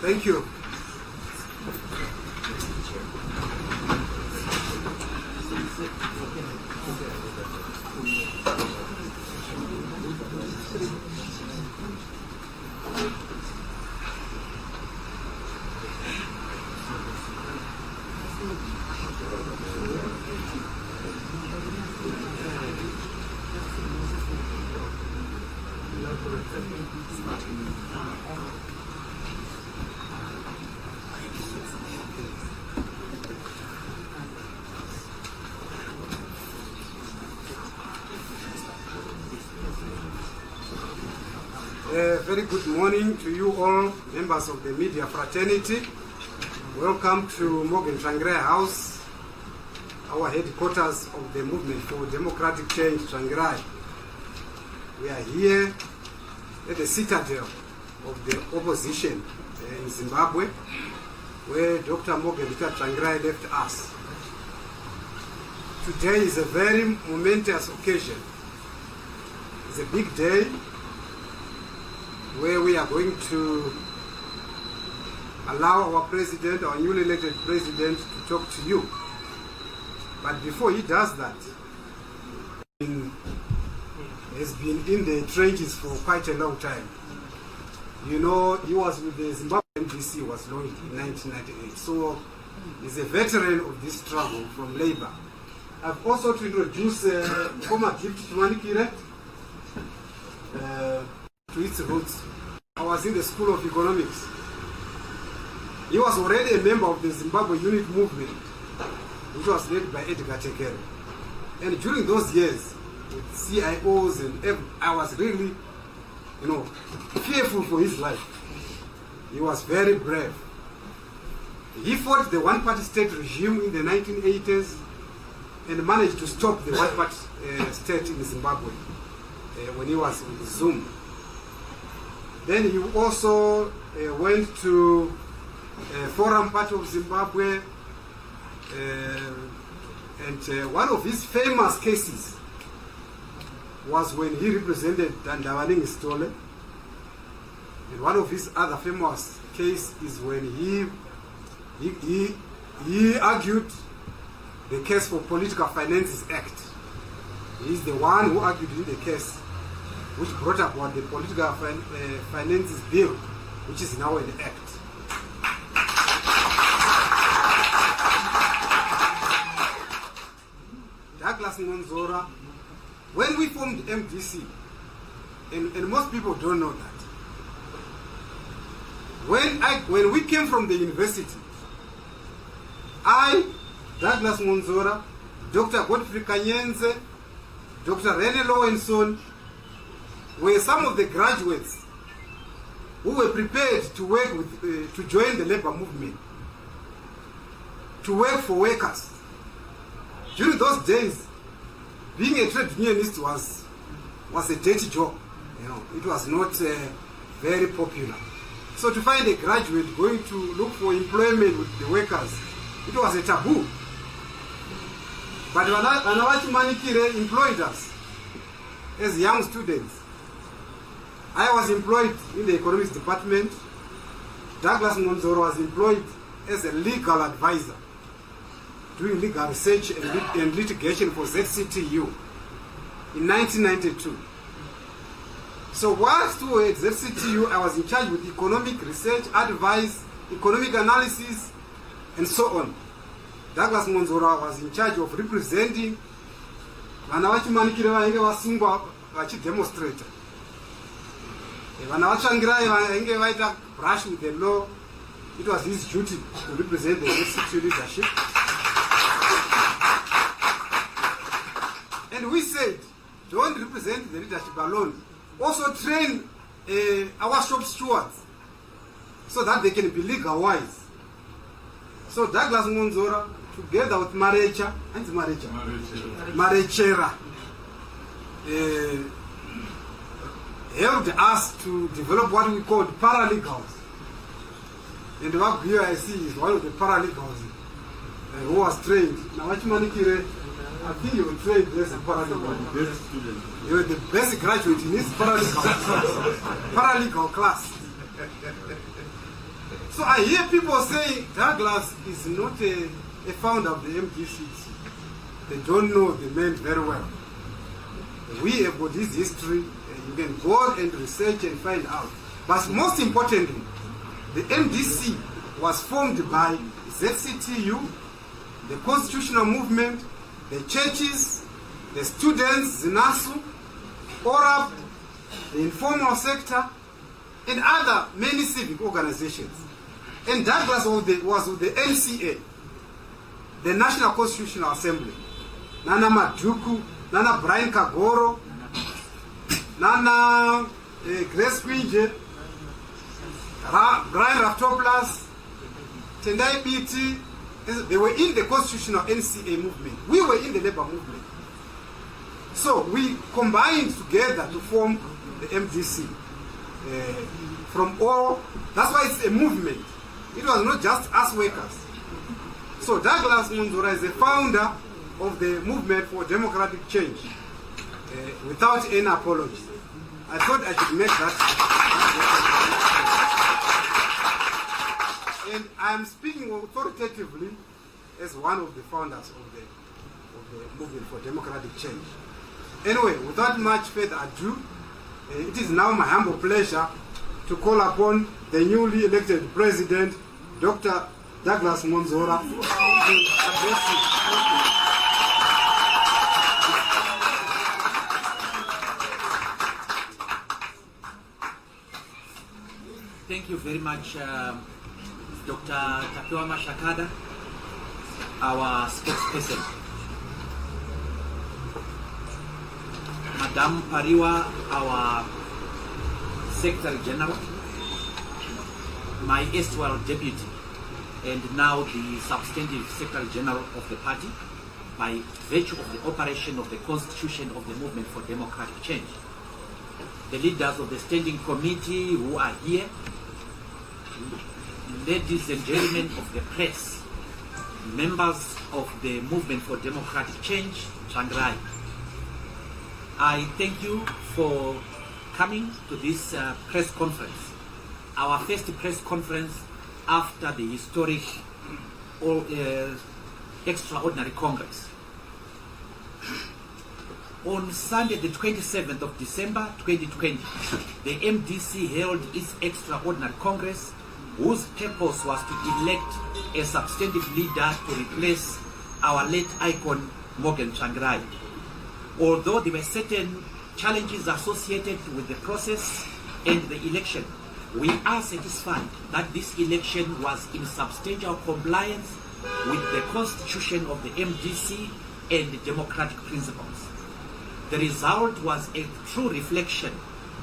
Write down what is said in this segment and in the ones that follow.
Thank you. Very good morning to you all, members of the media fraternity. Welcome to Morgan Tsvangirai House, our headquarters of the Movement for Democratic Change, Tsvangirai. We are here at the citadel of the opposition in Zimbabwe, where Dr. Morgan Tsvangirai left us. Today is a very momentous occasion. It's a big day where we are going to allow our president, our newly elected president, to talk to you. But before he does that, he has been in the trenches for quite a long time. You know, he was with the Zimbabwe MDC, was launched in 1998. So he's a veteran of this struggle from labor. I've also to introduce former Gift Manikire to its roots. I was in the School of Economics. He was already a member of the Zimbabwe Unit Movement, which was led by Edgar Tekere. And during those years, with CIOs and I was really, fearful for his life. He was very brave. He fought the one-party state regime in the 1980s and managed to stop the one-party state in Zimbabwe when he was with Zoom. Then he also went to Forum Party of Zimbabwe, and one of his famous cases was when he represented Dandavaning Stole. And one of his other famous cases is when he argued the case for Political Finances Act. He is the one who argued in the case which brought about the Political Finances Bill, which is now an act. Douglas Mwonzora, when we formed MDC, and most people don't know that, when we came from the university, I, Douglas Mwonzora, Dr. Godfrey Kanyenze, Dr. Rene Lowenson, were some of the graduates who were prepared to work with, to join the labor movement, to work for workers. During those days, being a trade unionist was a dirty job. It was not very popular. So to find a graduate going to look for employment with the workers, it was a taboo. But Anawachi Manikire employed us as young students. I was employed in the economics department. Douglas Mwonzora was employed as a legal advisor, doing legal research and litigation for ZCTU in 1992. So whilst we were at ZCTU, I was in charge with economic research, advice, economic analysis, and so on. Douglas Mwonzora was in charge of representing Vanawachi Manikire vainge vasungwa vachidemonstrata. Vana Tsvangirai vainge vaita brush with the law. It was his duty to represent the ZCTU leadership. And we said, don't represent the leadership alone. Also train our shop stewards so that they can be legal wise. So Douglas Mwonzora, together with Marechera, helped us to develop what we called paralegals. And what here I see is one of the paralegals who was trained. Now, Manikire, I think you were trained as a paralegal. You were the best graduate in his paralegal class. So I hear people saying Douglas is not a founder of the MDC. They don't know the man very well. We have got his history. You can go and research and find out. But most importantly, the MDC was formed by ZCTU, the constitutional movement, the churches, the students, ZINASU, ORAP, the informal sector, and other many civic organizations. And Douglas was with the NCA, the National Constitutional Assembly. Nana Maduku, Nana Brian Kagoro, Nana Grace Quinje, Brian Raftopoulos, Tendai PT. They were in the constitutional NCA movement. We were in the labor movement. So we combined together to form the MDC. From all, that's why it's a movement. It was not just us workers. So Douglas Mwonzora is the founder of the movement for democratic change, without any apology. I thought I should make that. And I am speaking authoritatively as one of the founders of the movement for democratic change. Anyway, without much further ado, it is now my humble pleasure to call upon the newly elected president, Dr. Douglas Mwonzora, to address you. Thank you very much, Dr. Tapewa Mashakada, our spokesperson. Madam Pariwa, our Secretary General, my erstwhile deputy, and now the substantive Secretary General of the party, by virtue of the operation of the Constitution of the Movement for Democratic Change. The leaders of the Standing Committee who are here, ladies and gentlemen of the press, members of the Movement for Democratic Change, Changrai. I thank you for coming to this press conference, our first press conference after the historic extraordinary Congress. On Sunday, the 27th of December 2020, the MDC held its extraordinary Congress, whose purpose was to elect a substantive leader to replace our late icon, Morgan Changrai. Although there were certain challenges associated with the process and the election, we are satisfied that this election was in substantial compliance with the Constitution of the MDC and democratic principles. The result was a true reflection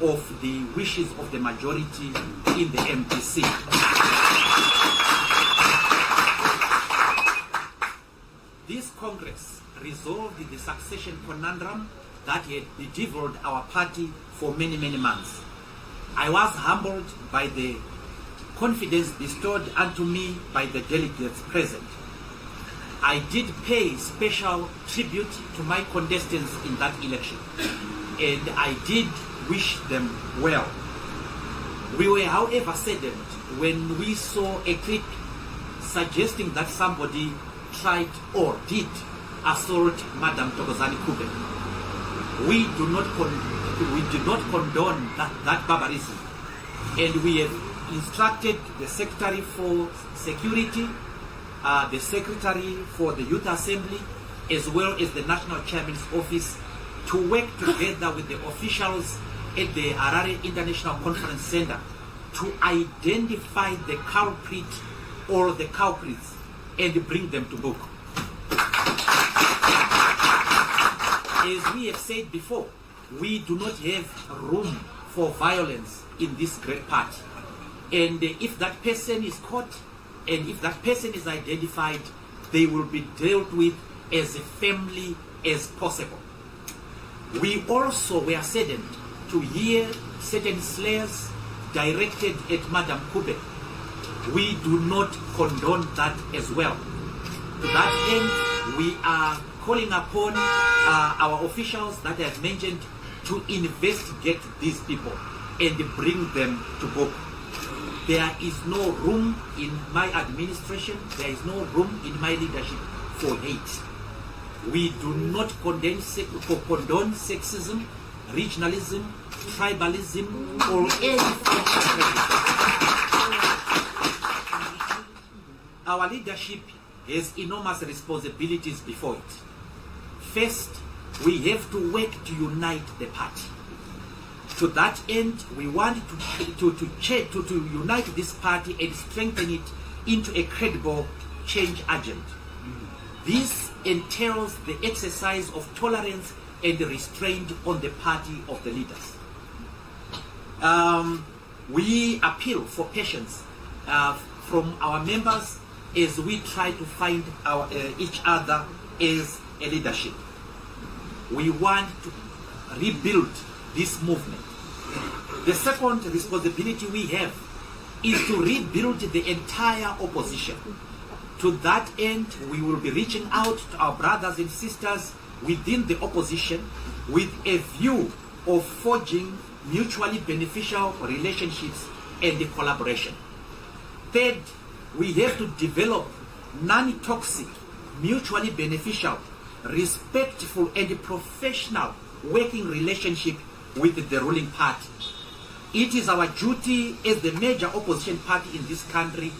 of the wishes of the majority in the MDC. This Congress resolved the succession conundrum that had bedeviled our party for many, many months. I was humbled by the confidence bestowed unto me by the delegates present. I did pay special tribute to my contestants in that election, and I did wish them well. We were, however, saddened when we saw a clip suggesting that somebody tried or did assault Madam Thokozani Kube. We do not condone that barbarism, and we have instructed the Secretary for Security, the Secretary for the Youth Assembly, as well as the National Chairman's Office, to work together with the officials at the Harare International Conference Center to identify the culprit or the culprits and bring them to book. As we have said before, we do not have room for violence in this great party. And if that person is caught and if that person is identified, they will be dealt with as firmly as possible. We also were saddened to hear certain slurs directed at Madam Kube. We do not condone that as well. To that end, we are calling upon our officials that I have mentioned to investigate these people and bring them to book. there is no room in my administration, there is no room in my leadership for hate. We do not condone sexism, regionalism, tribalism, or any form of prejudice. Our leadership has enormous responsibilities before it. First, we have to work to unite the party. To that end, we want to unite this party and strengthen it into a credible change agent. This entails the exercise of tolerance and restraint on the party of the leaders. We appeal for patience from our members as we try to find each other as a leadership. We want to rebuild this movement. The second responsibility we have is to rebuild the entire opposition. To that end, we will be reaching out to our brothers and sisters within the opposition with a view of forging mutually beneficial relationships and collaboration. Third, we have to develop non-toxic, mutually beneficial, respectful and professional working relationship with the ruling party. It is our duty as the major opposition party in this country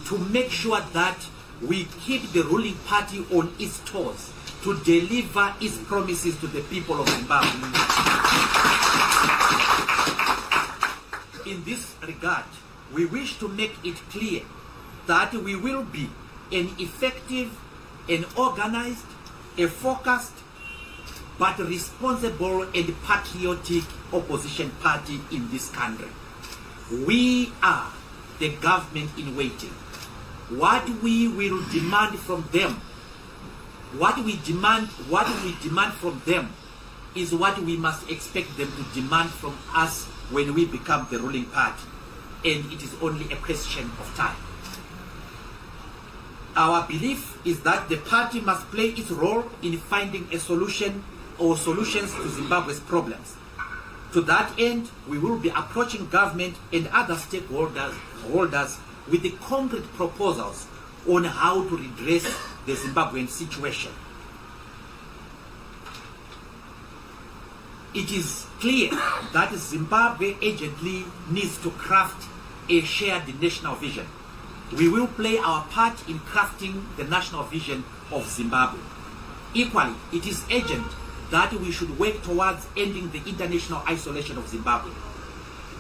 to make sure that we keep the ruling party on its toes to deliver its promises to the people of Zimbabwe. In this regard, we wish to make it clear that we will be an effective, an organized, a focused, but responsible and patriotic opposition party in this country. We are the government in waiting. What we will demand from them, what we demand from them is what we must expect them to demand from us when we become the ruling party. And it is only a question of time. Our belief is that the party must play its role in finding a solution or solutions to Zimbabwe's problems. To that end, we will be approaching government and other stakeholders with the concrete proposals on how to redress the Zimbabwean situation. It is clear that Zimbabwe urgently needs to craft a shared national vision. We will play our part in crafting the national vision of Zimbabwe. Equally, it is urgent that we should work towards ending the international isolation of Zimbabwe.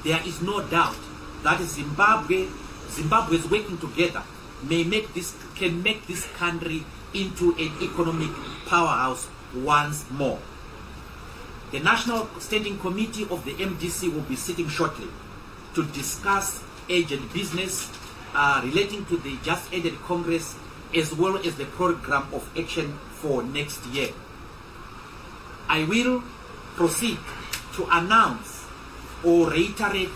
There is no doubt that Zimbabwe's working together can make this country into an economic powerhouse once more. The National Standing Committee of the MDC will be sitting shortly to discuss urgent business relating to the just ended Congress as well as the program of action for next year. I will proceed to announce or reiterate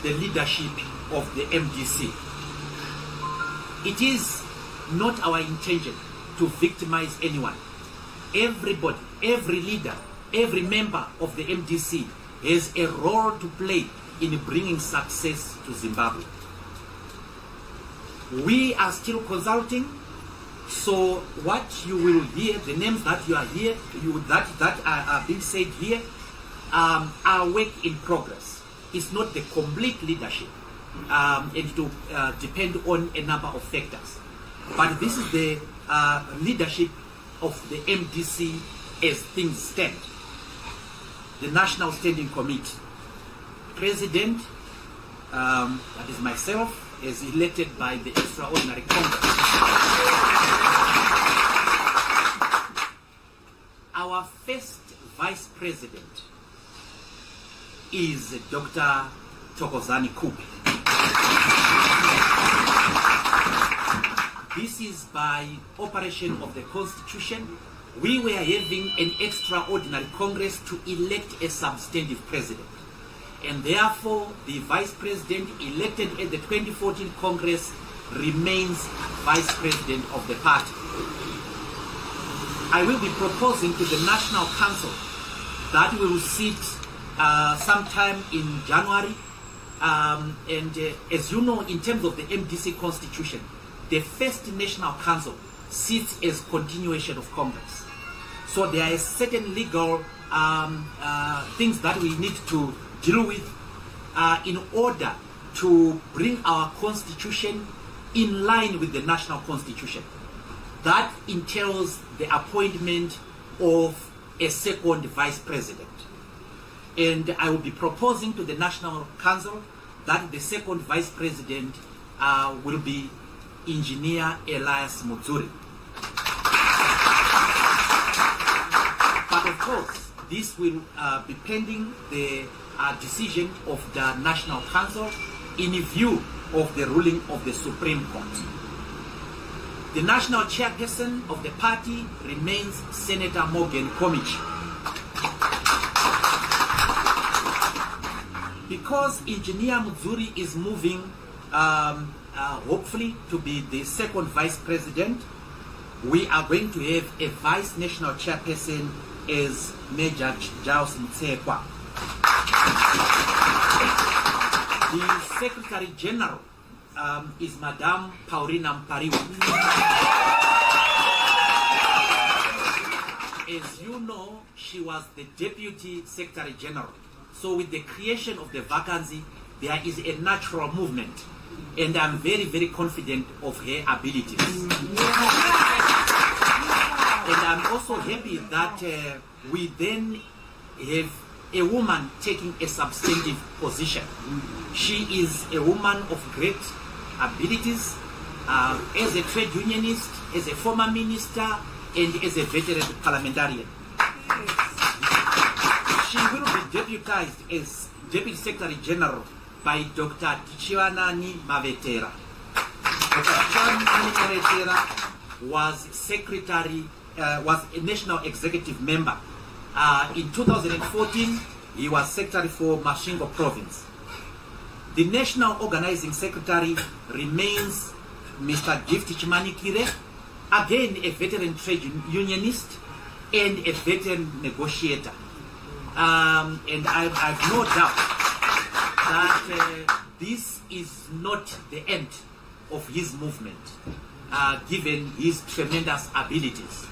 the leadership of the MDC. It is not our intention to victimize anyone. Everybody, every leader, every member of the MDC has a role to play in bringing success to Zimbabwe. We are still consulting, so what you will hear, the names that you are here, that are being said here, are work in progress. It's not the complete leadership, and it will depend on a number of factors. But this is the leadership of the MDC as things stand. The National Standing Committee. President, that is myself, is elected by the Extraordinary Congress. Our first Vice President is Dr. Thokozani Kubi. This is by operation of the Constitution. We were having an Extraordinary Congress to elect a substantive president. And therefore, the Vice President elected at the 2014 Congress remains Vice President of the party. I will be proposing to the National Council that we will sit sometime in January As you know, in terms of the MDC Constitution, the first National Council sits as continuation of Congress. So there are certain legal things that we need to deal with in order to bring our Constitution in line with the National Constitution. That entails the appointment of a second Vice President. And I will be proposing to the National Council that the second Vice President will be Engineer Elias Mutsuri. But of course, this will be pending the decision of the National Council in view of the ruling of the Supreme Court. The national chairperson of the party remains Senator Morgan Komich. Because Engineer Mutsuri is moving, hopefully, to be the second Vice President, we are going to have a Vice National Chairperson as Major Giles Mtsekwa. The Secretary General is Madame Paulina Mpariwa. As you know, she was the Deputy Secretary General. So with the creation of the vacancy, there is a natural movement. And I'm very, very confident of her abilities. And I'm also happy that we then have a woman taking a substantive position. She is a woman of great abilities as a trade unionist, as a former minister, and as a veteran parliamentarian. She will be deputized as Deputy Secretary General by Dr. Tichiwanani Mavetera. Dr. Tichiwanani Mavetera was a national executive member. In 2014, he was Secretary for Mashingo Province. The National Organizing Secretary remains Mr. Gift Chimanikire, again a veteran trade unionist and a veteran negotiator. And I've no doubt that this is not the end of his movement, given his tremendous abilities.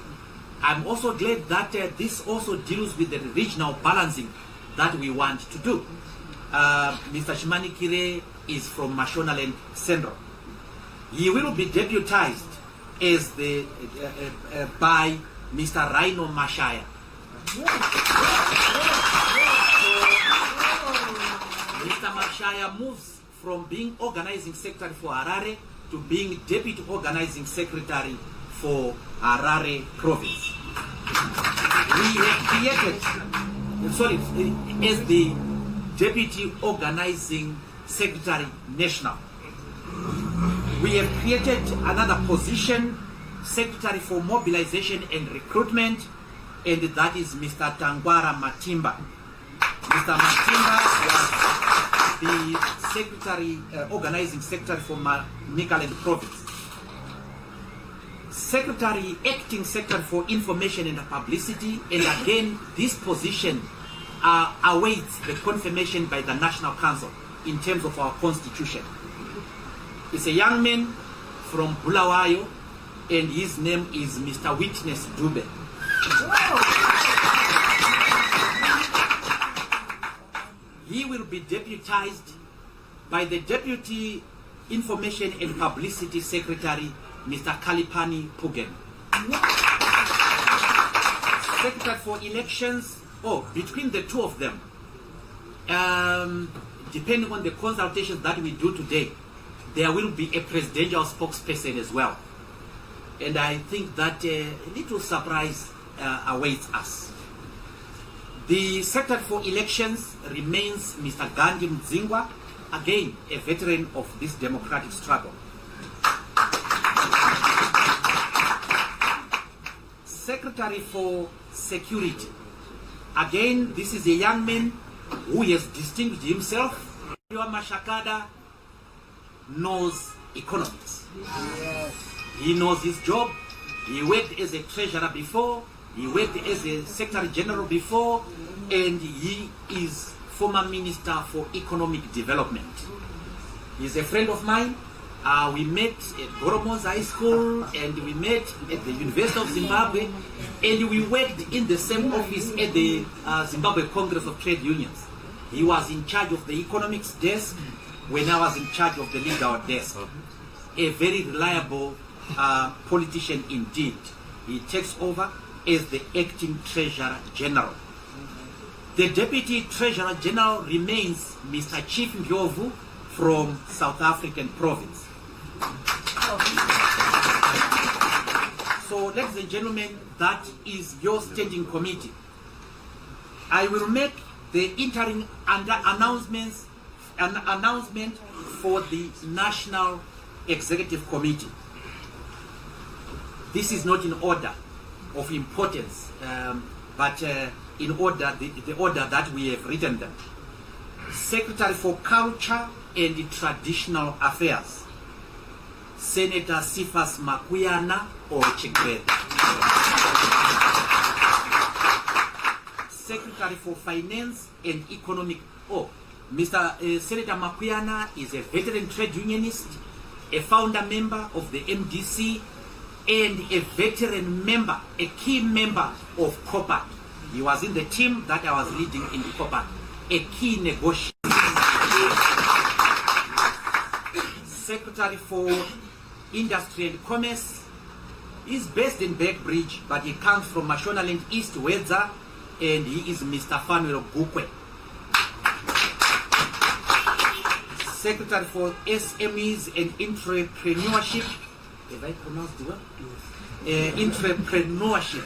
I'm also glad that this also deals with the regional balancing that we want to do. Mr. Chimanikire is from Mashonaland Central. He will be deputized as by Mr. Rhino Mashaya. Mr. Mashaya moves from being organizing secretary for Harare to being deputy organizing secretary for Harare province. We have created, as the deputy organizing secretary national, we have created another position, secretary for mobilization and recruitment, and that is Mr. Tangwara Matimba. Mr. Matimba was the secretary, organizing secretary for Nikaland province. Acting secretary for information and publicity, and again this position awaits the confirmation by the National Council in terms of our constitution. It's a young man from Bulawayo, and his name is Mr. Witness Dube. He will be deputized by the Deputy Information and Publicity Secretary, Mr. Kalipani Pugen. Secretary for Elections, between the two of them, depending on the consultations that we do today, there will be a presidential spokesperson as well. And I think that a little surprise awaits us. The Secretary for Elections remains Mr. Gandhi Mzingwa, again a veteran of this democratic struggle. Secretary for Security, again this is a young man who has distinguished himself. Mashakada knows economics. Yes. He knows his job. He worked as a treasurer before. He worked as a secretary general before, and he is former Minister for Economic Development. He's a friend of mine. We met at Goromos High School, and we met at the University of Zimbabwe, and we worked in the same office at the Zimbabwe Congress of Trade Unions. He was in charge of the economics desk when I was in charge of the legal desk. A very reliable politician indeed. He takes over as the acting Treasurer General. The Deputy Treasurer General remains Mr. Chief Ndlovu from South African province. So, ladies and gentlemen, that is your standing committee. I will make the interim announcement for the National Executive Committee. This is not in order of importance, but in order the order that we have written them. Secretary for Culture and Traditional Affairs, Senator Sifas Makuyana or Chikwete. Secretary for Finance and Economic. Senator Makuyana is a veteran trade unionist, a founder member of the MDC, and a veteran member, a key member of COPA. He was in the team that I was leading in the COPA, a key negotiator. Secretary for Industry and Commerce is based in Beckbridge, but he comes from Mashonaland East, Wedza, and he is Mr. Fanuel Bukwe. Secretary for SMEs and Entrepreneurship, have I pronounced the word? Entrepreneurship,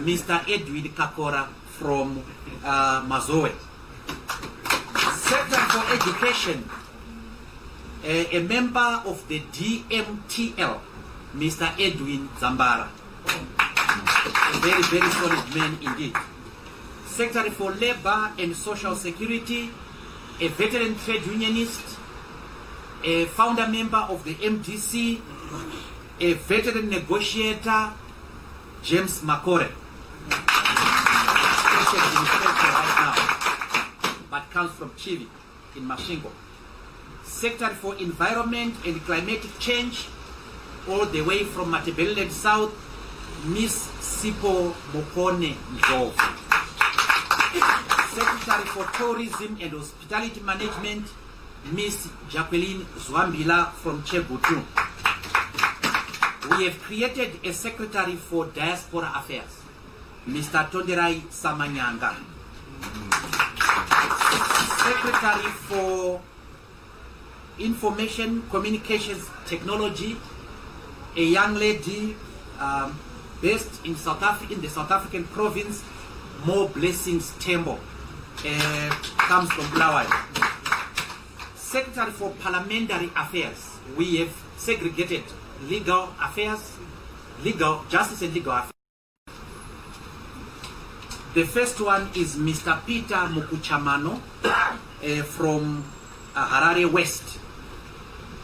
Mr. Edwin Kakora from Mazoe. Secretary for Education, a member of the DMTL, Mr. Edwin Zambara. A very, very solid man indeed. Secretary for Labor and Social Security, a veteran trade unionist, a founder member of the MDC, a veteran negotiator, James Makore. Right now, but comes from Chivi in Mashingo. Secretary for Environment and Climatic Change, all the way from Matabeleland South, Miss Sipo Mokone Ndlovu. Secretary for Tourism and Hospitality Management, Miss Jacqueline Zwambila from Chebutu. We have created a Secretary for Diaspora Affairs, Mr. Tonderai Samanyanga. Secretary for Information Communications Technology, a young lady based in South Africa, in the South African province, More Blessings Tembo, comes from Bulawayo. Secretary for Parliamentary Affairs, we have segregated legal affairs, legal justice and legal affairs. The first one is Mr. Peter Mukuchamano from Harare West.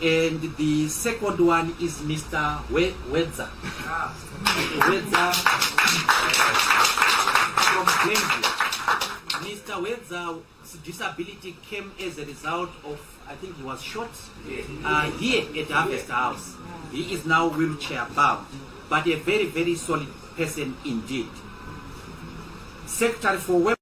And the second one is Mr. Wedza. Wedza from Glenview. Mr. Wedza's disability came as a result of, I think he was shot here at Harvest House. He is now wheelchair bound, but a very, very solid person indeed. Secretary for Web.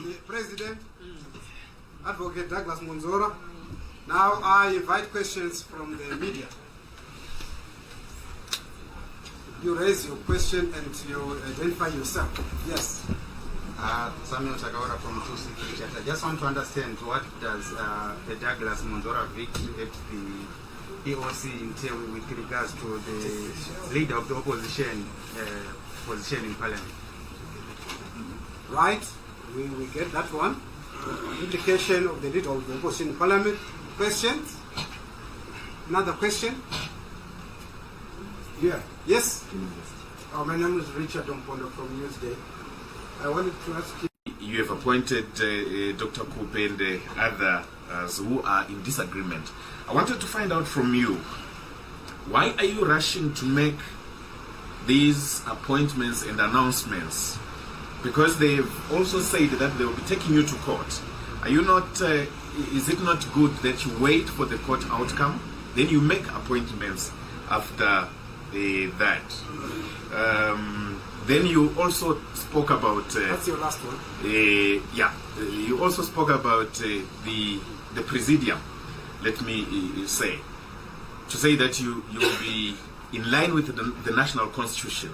the President, Advocate Douglas Mwonzora. Now I invite questions from the media. You raise your question and you identify yourself. Yes. Samuel Tagawara from 2C Chat. I just want to understand what does the Douglas Mwonzora victory at the EOC entail with regards to the leader of the opposition position in Parliament. Right, we get that one. Implication of the leader of the opposition in Parliament. Questions? Another question? Yeah. Yes? My name is Richard Ompondo from Newsday. I wanted to ask you. You have appointed Dr. Kupe and others who are in disagreement. I wanted to find out from you, why are you rushing to make these appointments and announcements? Because they've also said that they will be taking you to court. Are you not, is it not good that you wait for the court outcome, then you make appointments after that? Then you also spoke about... That's your last one. Yeah, you also spoke about the Presidium, let me say, to say that you will be in line with the national constitution,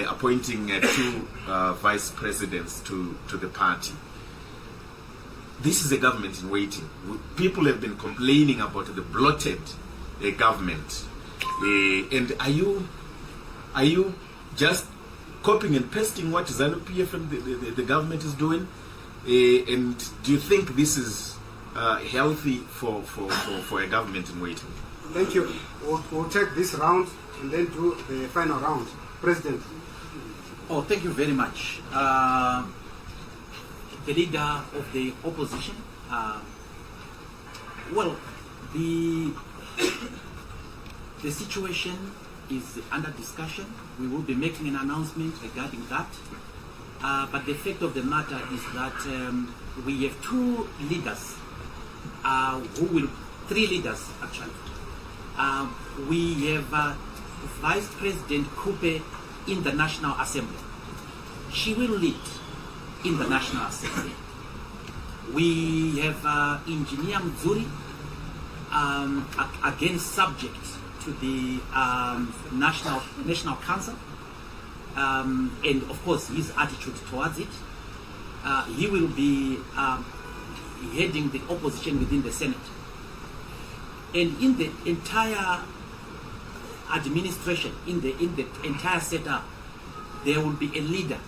appointing two vice presidents to the party. This is a government in waiting. People have been complaining about the bloated government. And are you just copying and pasting what ZANU-PF and the government is doing? And do you think this is healthy for a government in waiting? Thank you. We'll take this round and then do the final round. President. Oh, thank you very much. The leader of the opposition. Well, the situation is under discussion. We will be making an announcement regarding that. But the fact of the matter is that we have two leaders, three leaders actually. We have Vice President Kupe in the National Assembly. She will lead in the National Assembly. We have Engineer Mzuri, again subject to the National Council, and of course his attitude towards it. He will be heading the opposition within the Senate. And in the entire administration, in the entire setup, there will be a leader,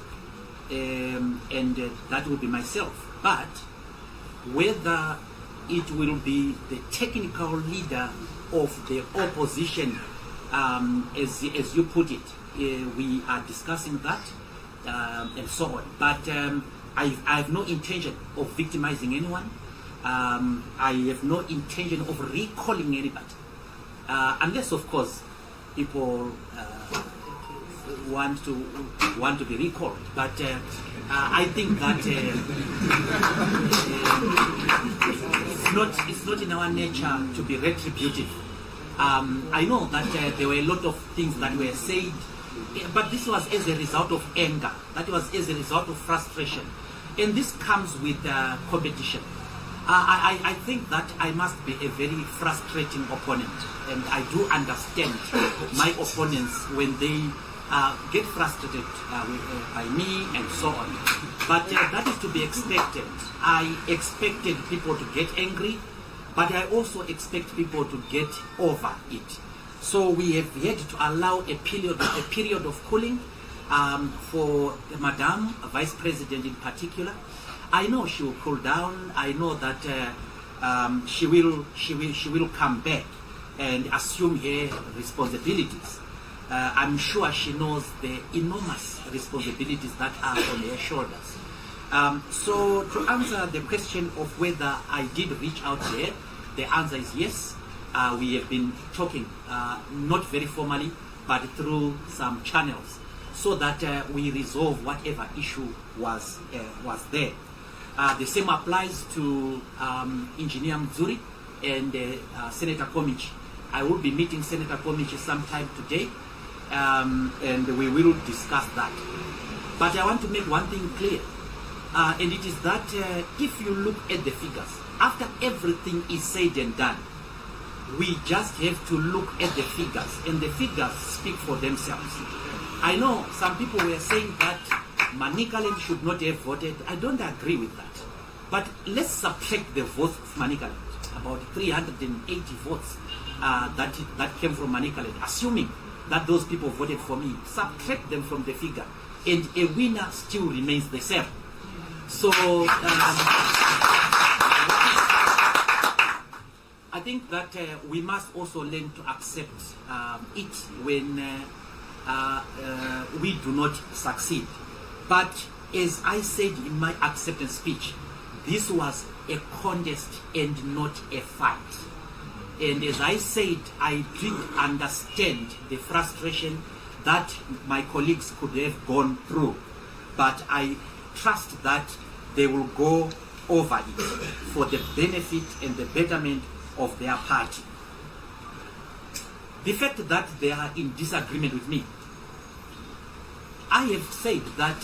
and that will be myself. But whether it will be the technical leader of the opposition, as you put it, we are discussing that, and so on. But I have no intention of victimizing anyone. I have no intention of recalling anybody, unless, of course, people want to be recalled. But I think that it's not in our nature to be retributive. I know that there were a lot of things that were said, but this was as a result of anger. That was as a result of frustration, and this comes with competition. I think that I must be a very frustrating opponent, and I do understand my opponents when they get frustrated by me and so on. But that is to be expected. I expected people to get angry, but I also expect people to get over it. So we have had to allow a period of cooling for the Madam Vice President in particular. I know she will cool down. I know that she will come back and assume her responsibilities. I'm sure she knows the enormous responsibilities that are on her shoulders. So to answer the question of whether I did reach out to her, the answer is yes. We have been talking, not very formally, but through some channels, so that we resolve whatever issue was there. The same applies to Engineer Mzuri and Senator Komichi. I will be meeting Senator Komichi sometime today, and we will discuss that. But I want to make one thing clear. and it is that if you look at the figures, after everything is said and done, we just have to look at the figures, and the figures speak for themselves. I know some people were saying that Manicaland should not have voted. I don't agree with that. But let's subtract the votes of Manicaland, about 380 votes that came from Manicaland, assuming that those people voted for me. Subtract them from the figure, and a winner still remains the same. So I think that we must also learn to accept it when we do not succeed. But as I said in my acceptance speech, this was a contest and not a fight. And as I said, I did understand the frustration that my colleagues could have gone through. But I trust that they will go over it for the benefit and the betterment of their party. The fact that they are in disagreement with me, I have said that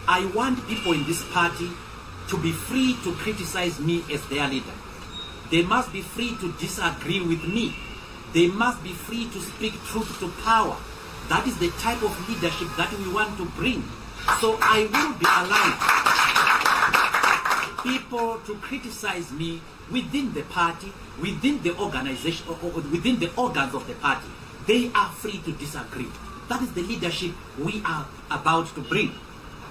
I want people in this party to be free to criticize me as their leader. They must be free to disagree with me. They must be free to speak truth to power. That is the type of leadership that we want to bring. So I will be allowing people to criticize me within the party, within the organization, or within the organs of the party. They are free to disagree. That is the leadership we are about to bring.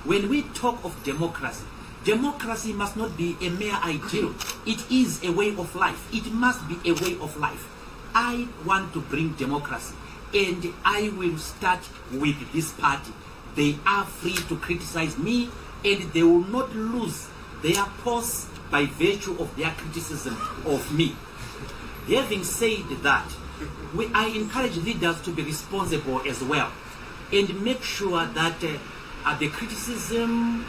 When we talk of democracy, democracy must not be a mere ideal. It is a way of life. It must be a way of life. I want to bring democracy, and I will start with this party. They are free to criticize me, and they will not lose their posts by virtue of their criticism of me. Having said that, I encourage leaders to be responsible as well, and make sure that the criticism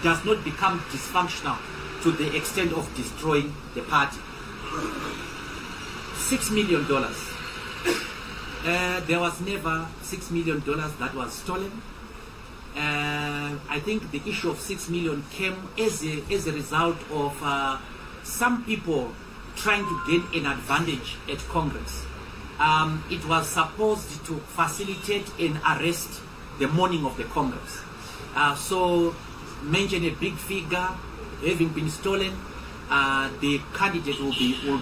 does not become dysfunctional to the extent of destroying the party. $6 million. There was never $6 million that was stolen. I think the issue of 6 million came as a result of some people trying to gain an advantage at Congress. It was supposed to facilitate an arrest the morning of the Congress. So mention a big figure having been stolen, the candidate will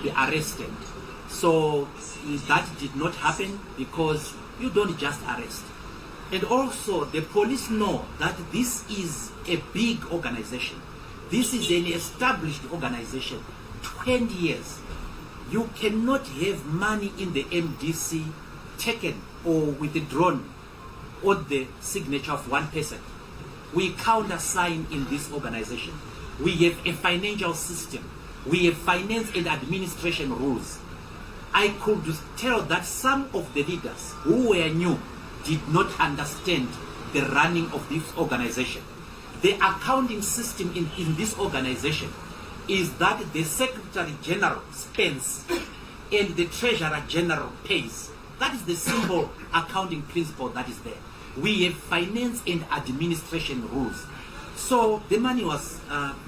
be arrested. So that did not happen because you don't just arrest. And also the police know that this is a big organization. This is an established organization, 20 years. You cannot have money in the MDC taken or withdrawn on the signature of one person. We countersign in this organization. We have a financial system. We have finance and administration rules. I could tell that some of the leaders who were new did not understand the running of this organization. The accounting system in this organization is that the Secretary General spends and the Treasurer General pays. That is the simple accounting principle that is there. We have finance and administration rules. So the money was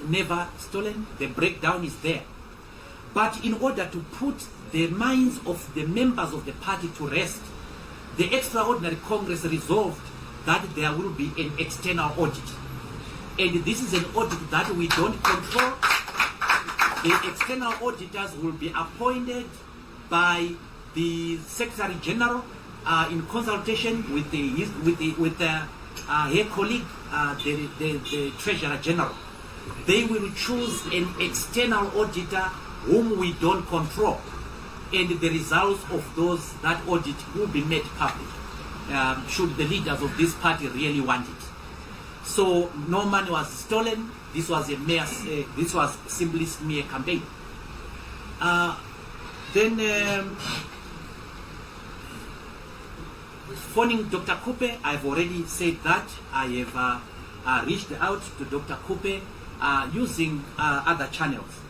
never stolen. The breakdown is there. But in order to put the minds of the members of the party to rest, the Extraordinary Congress resolved that there will be an external audit. And this is an audit that we don't control. The external auditors will be appointed by the Secretary General in consultation with her colleague, the Treasurer General. They will choose an external auditor whom we don't control, and the results of that audit will be made public, should the leaders of this party really want it. So no money was stolen. This was this was simply smear campaign. Then phoning Dr. Kupe, I've already said that. I have reached out to Dr. Kupe using other channels.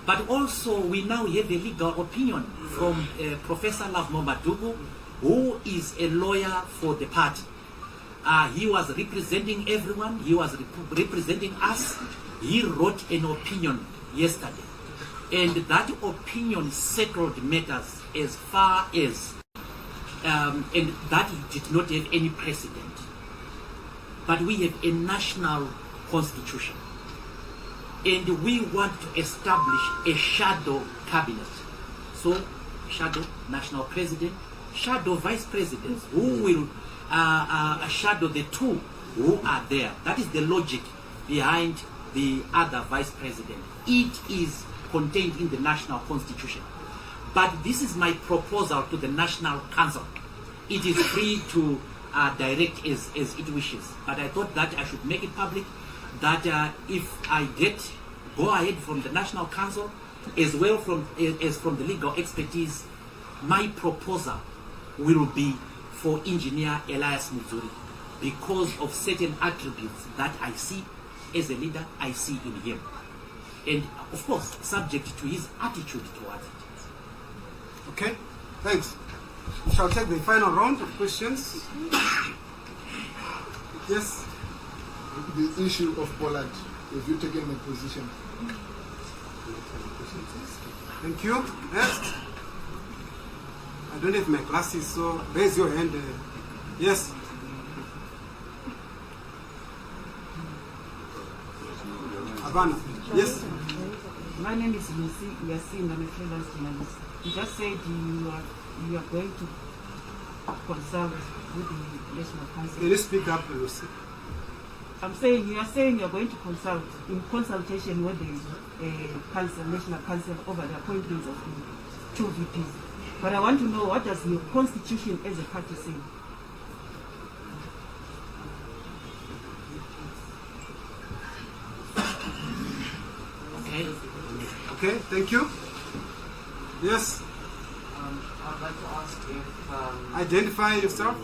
But also we now have a legal opinion from Professor Lovemo Madugu, who is a lawyer for the party. He was representing everyone. He was representing us. He wrote an opinion yesterday. And that opinion settled matters as far as, and that did not have any precedent. But we have a national constitution. And we want to establish a shadow cabinet. So, shadow national president, shadow vice presidents, who will shadow the two who are there. That is the logic behind the other vice president. It is contained in the national constitution. But this is my proposal to the National Council. It is free to direct as it wishes. But I thought that I should make it public that if I get go ahead from the National Council as well as from the legal expertise, my proposal will be for Engineer Elias Muzuri because of certain attributes that I see as a leader, I see in him. And of course, subject to his attitude towards it. Okay, thanks. We shall take the final round of questions. Yes? The issue of Poland, have you taken a position? Thank you. Next. I don't have my glasses, so raise your hand. Yes? Havana. Yes? My name is Yasin. I'm a freelance journalist. You just said you are going to consult with the National Council. Can you speak up, Lucy? I'm saying you are saying you are going to consult in consultation with the National Council over the appointments of the two VPs. But I want to know, what does your constitution as a party say? Okay, thank you. Yes? I'd like to ask if... Identify yourself.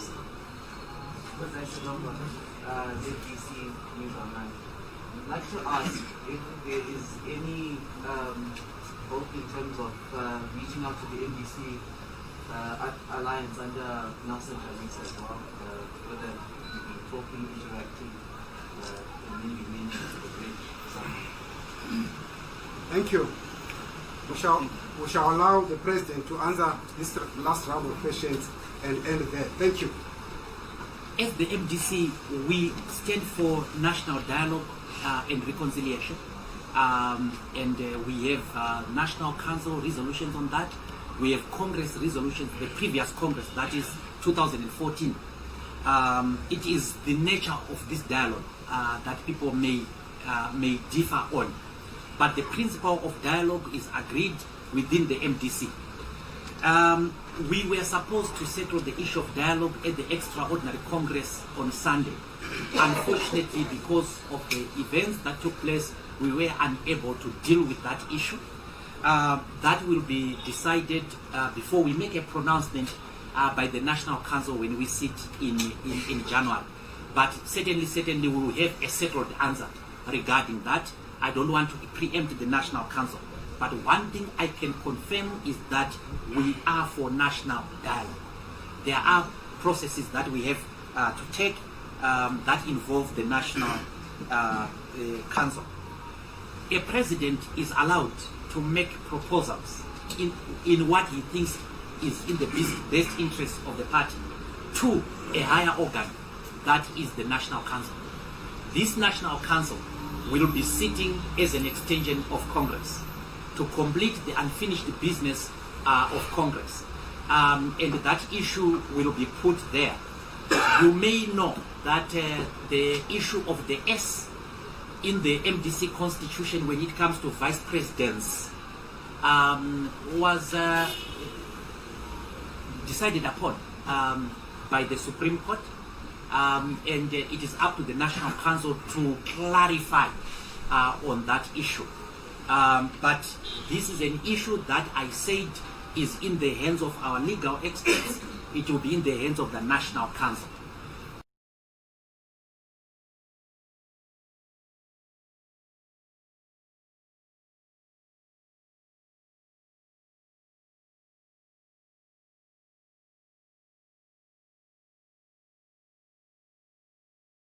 MDC News Online. I'd like to ask if there is any hope in terms of reaching out to the MDC Alliance under Nelson Chamisa as well, whether you be talking, interacting, and maybe mentioning to the bridge something. Thank you. We shall allow the President to answer this last round of questions and end there. Thank you. As the MDC, we stand for national dialogue and reconciliation. And we have National Council resolutions on that. We have Congress resolutions, the previous Congress, that is 2014. It is the nature of this dialogue that people may differ on. But the principle of dialogue is agreed within the MDC. We were supposed to settle the issue of dialogue at the Extraordinary Congress on Sunday. Unfortunately, because of the events that took place, we were unable to deal with that issue. That will be decided before we make a pronouncement by the National Council when we sit in January. But certainly we will have a settled answer regarding that. I don't want to preempt the National Council. But one thing I can confirm is that we are for national dialogue. There are processes that we have to take that involve the National Council. A president is allowed to make proposals in what he thinks is in the best interest of the party to a higher organ, that is the National Council. This National Council will be sitting as an extension of Congress to complete the unfinished business of Congress. And that issue will be put there. You may know that the issue of the S in the MDC constitution when it comes to vice presidents was decided upon by the Supreme Court. And it is up to the National Council to clarify on that issue. But this is an issue that I said is in the hands of our legal experts. It will be in the hands of the National Council.